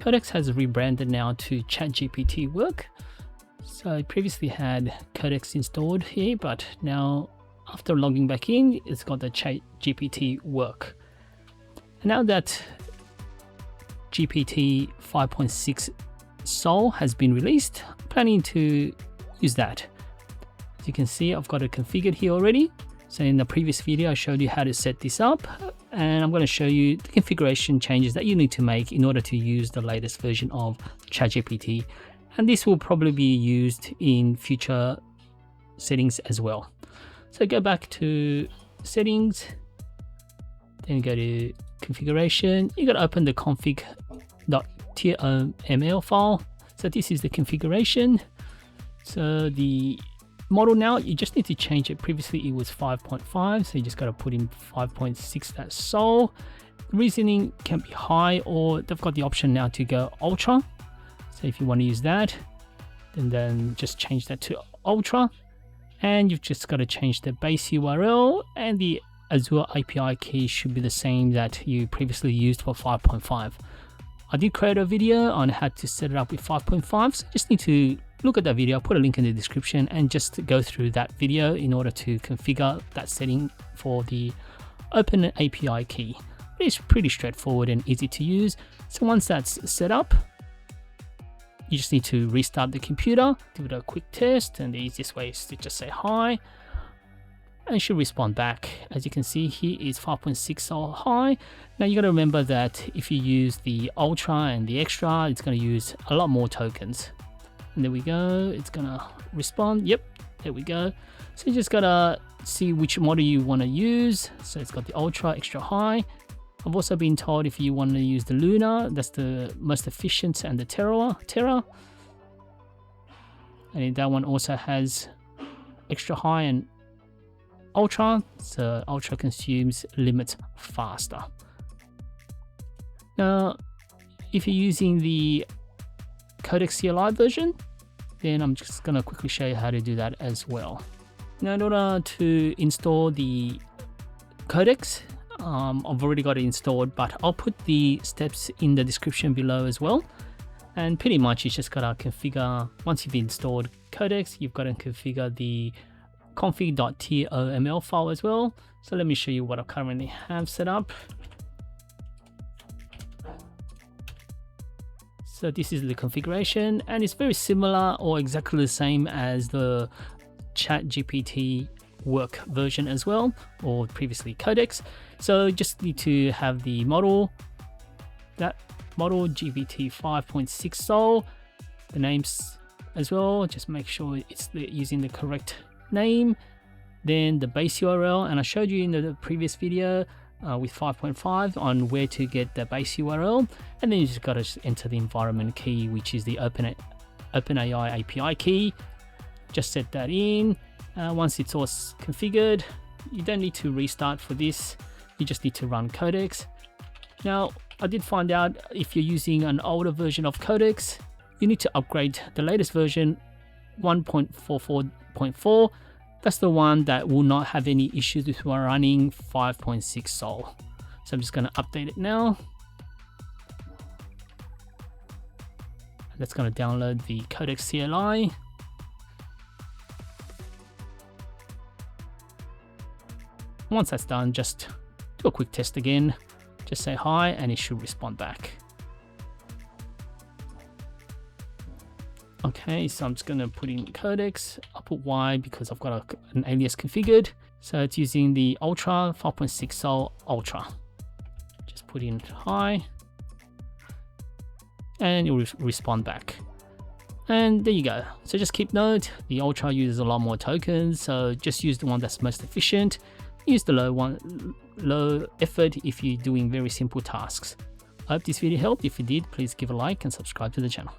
Codex has rebranded now to ChatGPT Work. So I previously had Codex installed here, but now after logging back in, it's got the ChatGPT Work. And now that GPT 5.6 Sol has been released, I'm planning to use that. As you can see, I've got it configured here already. So in the previous video, I showed you how to set this up, and I'm going to show you the configuration changes that you need to make in order to use the latest version of ChatGPT. And this will probably be used in future settings as well. So go back to settings, then go to configuration. You got to open the config.TOML file. So this is the configuration. So the model now, you just need to change it. Previously it was 5.5, so you just got to put in 5.6, that's Sol. Reasoning can be high, or they've got the option now to go ultra. So if you want to use that, then just change that to ultra, and you've just got to change the base URL, and the Azure API key should be the same that you previously used for 5.5. I did create a video on how to set it up with 5.5, so just need to look at that video. I'll put a link in the description and just go through that video in order to configure that setting for the Open API key. It's pretty straightforward and easy to use. So once that's set up, you just need to restart the computer, give it a quick test, and the easiest way is to just say hi, and it should respond back. As you can see, here is 5.6 Sol high. Now you got to remember that if you use the Ultra and the Extra, it's going to use a lot more tokens. And there we go, it's going to respond. Yep, there we go. So you just got to see which model you want to use. So it's got the Ultra, Extra, High. I've also been told if you want to use the Lunar, that's the most efficient, and the Terra. And that one also has Extra High and Ultra, so Ultra consumes limits faster. Now, if you're using the Codex CLI version, then I'm just going to quickly show you how to do that as well. Now, in order to install the Codex, I've already got it installed, but I'll put the steps in the description below as well. And pretty much you just got to configure, once you've installed Codex, you've got to configure the CONFIG.TOML file as well. So let me show you what I currently have set up. So this is the configuration, and it's very similar or exactly the same as the ChatGPT Work version as well, or previously Codex. So you just need to have the model, that model GPT 5.6 Sol, the names as well, just make sure it's using the correct name, then the base URL, and I showed you in the previous video with 5.5 on where to get the base URL, and then you just got to enter the environment key, which is the OpenAI API key. Just set that in. Once it's all configured, you don't need to restart for this, you just need to run Codex. Now, I did find out if you're using an older version of Codex, you need to upgrade the latest version 1.44.4. That's the one that will not have any issues with running 5.6 Sol. So I'm just going to update it now. That's going to download the Codex CLI. Once that's done, just do a quick test again. Just say hi and it should respond back. Okay, so I'm just going to put in Codex. I'll put Y because I've got an alias configured. So it's using the Ultra 5.6 Sol Ultra. Just put in hi and it will respond back. And there you go. So just keep note, the Ultra uses a lot more tokens, so just use the one that's most efficient. Use the low effort if you're doing very simple tasks. I hope this video helped. If you did, please give a like and subscribe to the channel.